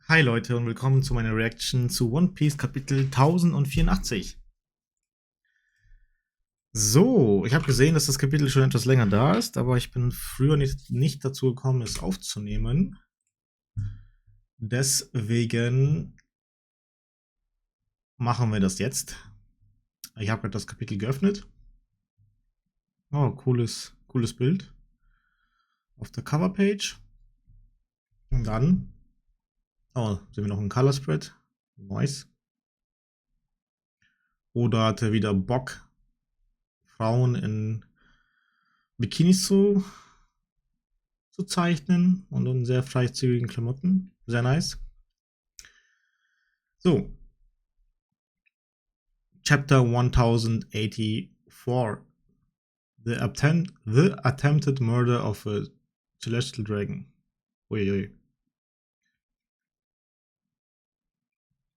Hi Leute und willkommen zu meiner Reaction zu One Piece Kapitel 1084. So, ich habe gesehen, dass das Kapitel schon etwas länger da ist, aber ich bin früher nicht dazu gekommen, es aufzunehmen. Deswegen machen wir das jetzt. Ich habe gerade das Kapitel geöffnet. Oh, cooles Bild auf der Coverpage. Und dann, oh, sehen wir noch einen Color Spread. Nice. Oder hat er wieder Bock, Frauen in Bikinis zu zeichnen und in sehr freizügigen Klamotten. Sehr nice. So, Chapter 1084. The attempted murder of a celestial dragon. Uiui.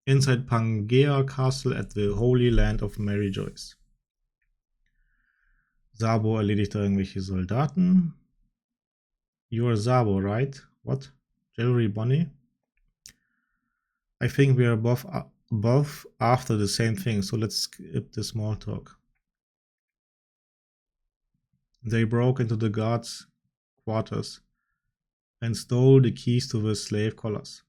Inside Pangea Castle at the Holy Land of Mary Joyce. Sabo erledigt da irgendwelche Soldaten. You're Sabo, right? What? Jewelry Bonnie? I think we are both after the same thing, so let's skip the small talk. They broke into the guards' quarters and stole the keys to the slave collars.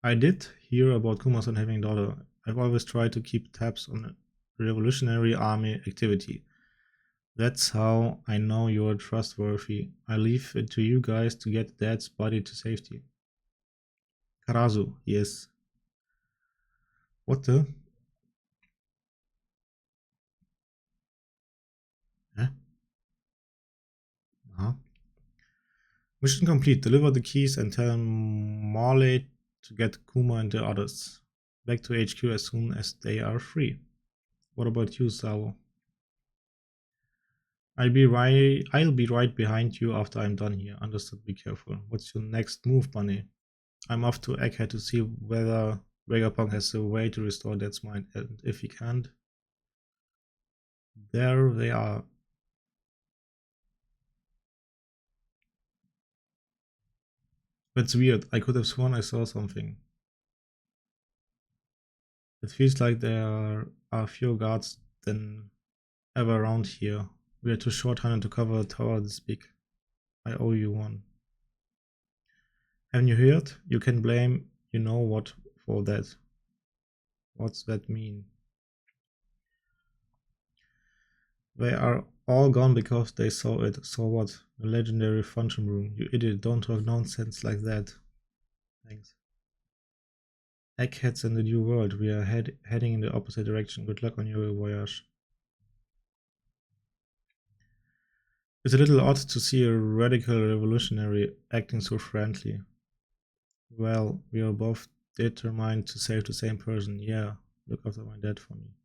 I did hear about Kumasan having a daughter. I've always tried to keep tabs on Revolutionary Army activity. That's how I know you're trustworthy. I leave it to you guys to get Dad's body to safety. Karazu, yes. What the? Hä? Aha. Mission complete. Deliver the keys and tell Marley to get Kuma and the others back to HQ as soon as they are free. What about you, Sabo? I'll be right behind you after I'm done here. Understood, be careful. What's your next move, Bunny? I'm off to Egghead to see whether Vegapunk has a way to restore Dad's mind, and if he can't, there they are. That's weird. I could have sworn I saw something. It feels like there are fewer guards than ever around here. We are too short-handed to cover a tower this big. I owe you one. Haven't you heard? You can blame you know what for that. What's that mean? They are all gone because they saw it. So what? A legendary function room. You idiot, don't talk nonsense like that. Thanks. Eggheads in the new world. We are heading in the opposite direction. Good luck on your voyage. It's a little odd to see a radical revolutionary acting so friendly. Well, we are both determined to save the same person. Yeah, look after my dad for me.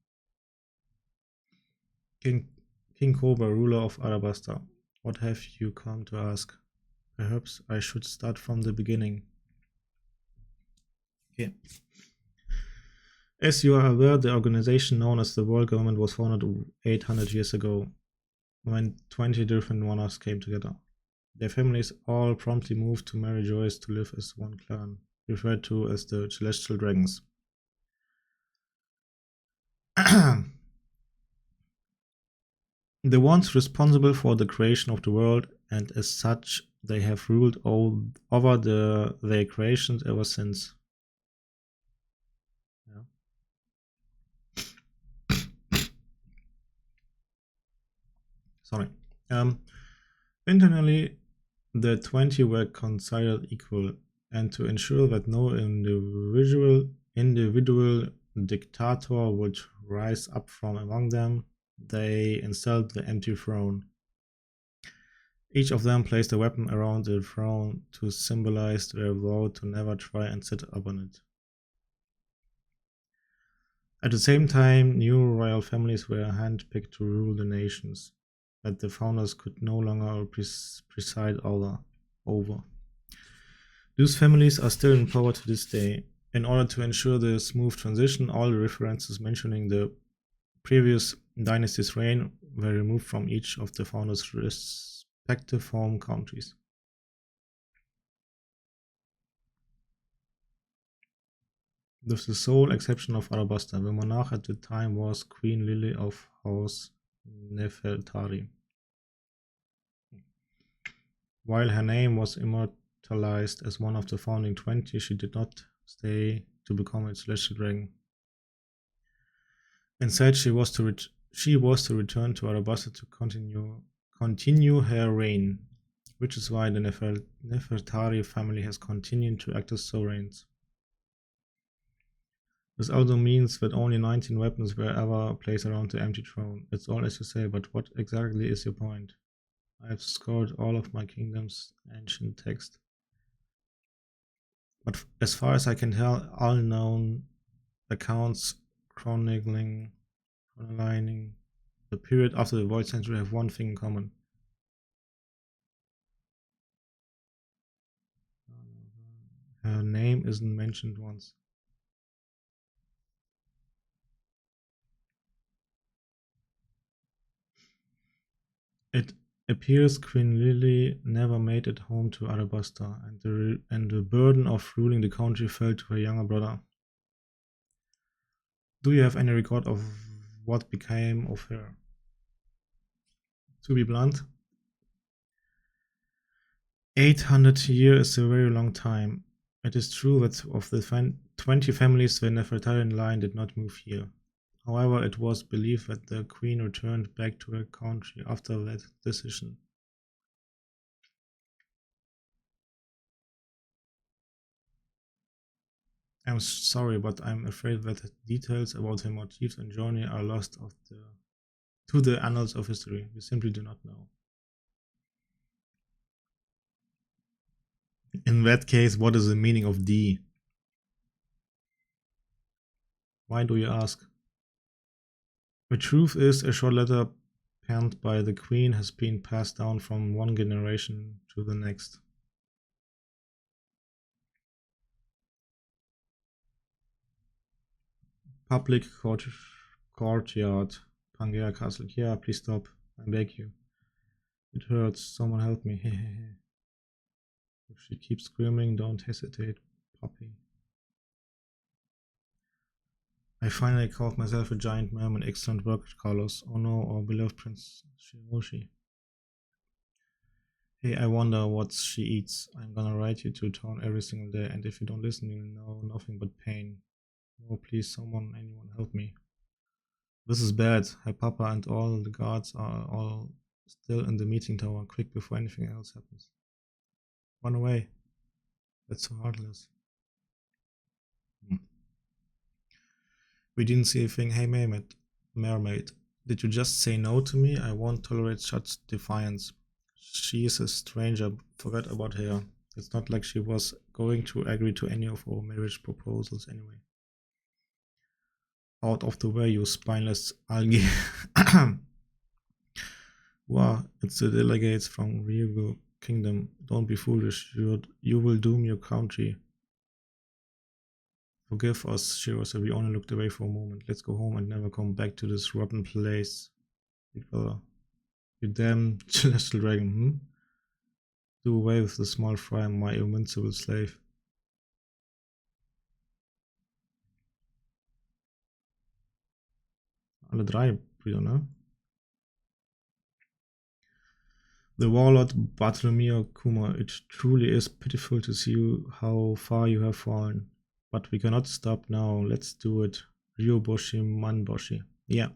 King Cobra, ruler of Alabasta, what have you come to ask? Perhaps I should start from the beginning. Okay. As you are aware, the organization known as the World Government was founded 800 years ago, when 20 different monarchs came together. Their families all promptly moved to Mary Joyce to live as one clan, referred to as the Celestial Dragons. The ones responsible for the creation of the world, and as such, they have ruled over their creations ever since. Sorry. Internally, the 20 were considered equal, and to ensure that no individual dictator would rise up from among them, they installed the empty throne. Each of them placed a weapon around the throne to symbolize their vow to never try and sit upon it. At the same time, new royal families were handpicked to rule the nations that the founders could no longer preside over. Those families are still in power to this day. In order to ensure the smooth transition, all the references mentioning the previous dynasty's reign were removed from each of the founders' respective home countries. with the sole exception of Arabasta. The monarch at the time was Queen Lily of House Nefertari. While her name was immortalized as one of the founding 20, she did not stay to become a celestial dragon. Instead, she was to return to Arabasta to continue her reign, which is why the Nefertari family has continued to act as sovereigns. This also means that only 19 weapons were ever placed around the empty throne. It's all as you say, but what exactly is your point? I have scoured all of my kingdom's ancient text. But as far as I can tell, all known accounts chronicling the period after the Void Century have one thing in common. Her name isn't mentioned once. It appears Queen Lily never made it home to Arabasta, and the burden of ruling the country fell to her younger brother. Do you have any record of what became of her? To be blunt, 800 years is a very long time. It is true that of the 20 families, the Nefertarian line did not move here. However, it was believed that the queen returned back to her country after that decision. I'm sorry, but I'm afraid that the details about her motifs and journey are lost to the annals of history. We simply do not know. In that case, what is the meaning of D? Why do you ask? The truth is, a short letter penned by the queen has been passed down from one generation to the next. Public courtyard, Pangea Castle. Yeah, please stop. I beg you. It hurts. Someone help me. If she keeps screaming, don't hesitate, puppy. I finally called myself a giant merman. Excellent work, Carlos. Oh no, our beloved Prince Shimoshi. Hey, I wonder what she eats. I'm gonna write you to town every single day, and if you don't listen, you'll know nothing but pain. No, please, anyone help me. This is bad. Her papa and all the guards are all still in the meeting tower. Quick, before anything else happens. Run away. That's so heartless. We didn't see a thing. Hey, mermaid. Did you just say no to me? I won't tolerate such defiance. She is a stranger. Forget about her. It's not like she was going to agree to any of our marriage proposals anyway. Out of the way, you spineless algae. Wow, it's the delegates from Regal Kingdom. Don't be foolish. You will doom your country. Forgive us, Shirose. We only looked away for a moment. Let's go home and never come back to this rotten place. Big brother. You damn celestial dragon, Do away with the small fry, my invincible slave. Alle drei, Brüder, ne? The warlord Bartholomew Kuma, it truly is pitiful to see how far you have fallen. But we cannot stop now. Let's do it. Ryoboshi Manboshi. Yeah.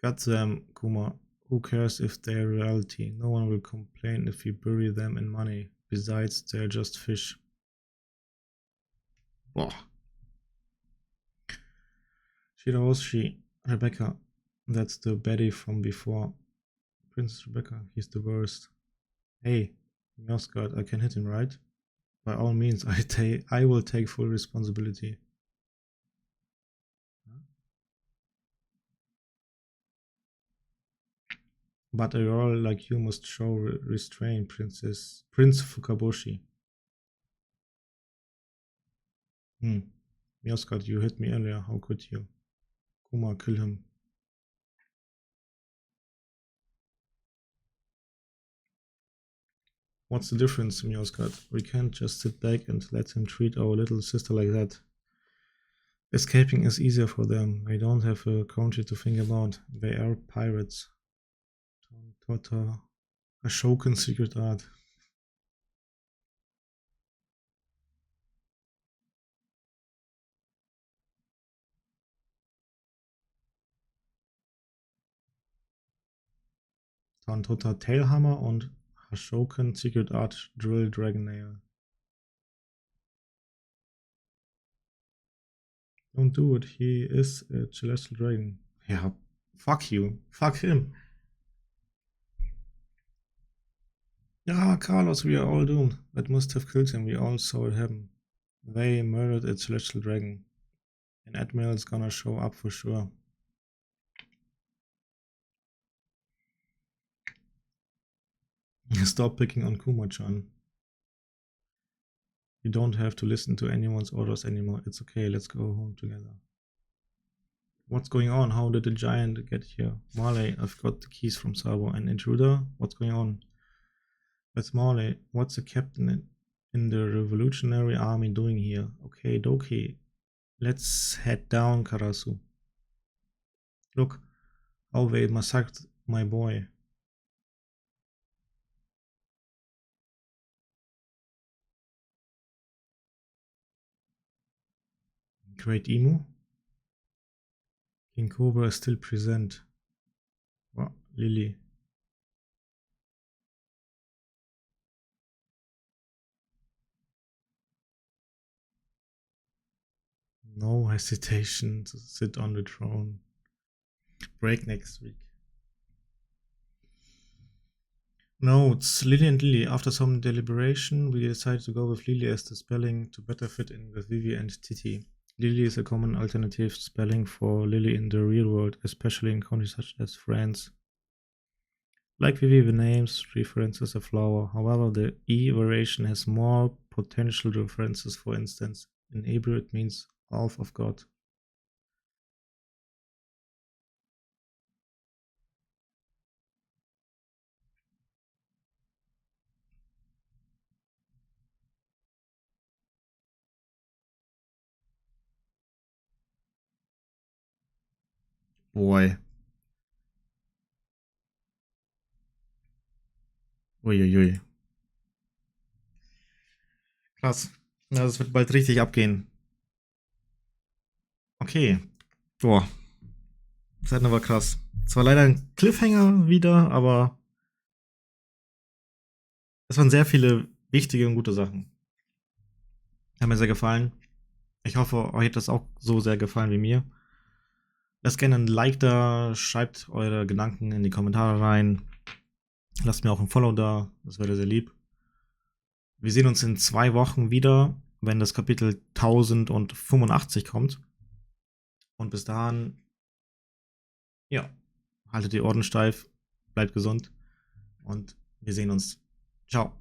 Got them, Kuma. Who cares if they're reality? No one will complain if we bury them in money. Besides, they're just fish. Boah. Shirahoshi, Rebecca. That's the Betty from before. Princess Rebecca, he's the worst. Hey, Mjosgard, I can hit him, right? By all means, I will take full responsibility. But a girl like you must show restraint, Prince Fukaboshi. Mjosgard, you hit me earlier, how could you? Kuma, kill him. What's the difference, Mioska? We can't just sit back and let him treat our little sister like that. Escaping is easier for them. They don't have a country to think about. They are pirates. Tota. Ashokan secret art. Tota Tailhammer und Ashokan secret art Drill Dragon Nail. Don't do it. He is a celestial dragon. Yeah, fuck you. Fuck him. Yeah, Carlos, we are all doomed. That must have killed him. We all saw it happen. They murdered a celestial dragon. An admiral is gonna show up for sure. Stop picking on Kuma-chan. You don't have to listen to anyone's orders anymore. It's okay, let's go home together. What's going on? How did the giant get here? Marley, I've got the keys from Sabo. An intruder? What's going on? That's Marley. What's the captain in the revolutionary army doing here? Okay, dokie. Let's head down, Karasu. Look, how they massacred my boy. Great Emu? King Cobra is still present. Wow, Lily. No hesitation to sit on the throne. Break next week. No, it's Lily and Lily. After some deliberation, we decided to go with Lily as the spelling to better fit in with Vivi and Titi. Lily is a common alternative spelling for Lily in the real world, especially in countries such as France. Like Vivi, the names references a flower. However, the E variation has more potential references. For instance, in Hebrew it means half of God. Boy. Uiuiui. Krass. Ja, das wird bald richtig abgehen. Okay. Boah. Das hat aber krass. Zwar leider ein Cliffhanger wieder, aber es waren sehr viele wichtige und gute Sachen. Hat mir sehr gefallen. Ich hoffe, euch hat das auch so sehr gefallen wie mir. Lasst gerne ein Like da, schreibt eure Gedanken in die Kommentare rein. Lasst mir auch ein Follow da, das wäre sehr lieb. Wir sehen uns in 2 Wochen wieder, wenn das Kapitel 1085 kommt. Und bis dahin, ja, haltet die Ohren steif, bleibt gesund und wir sehen uns. Ciao.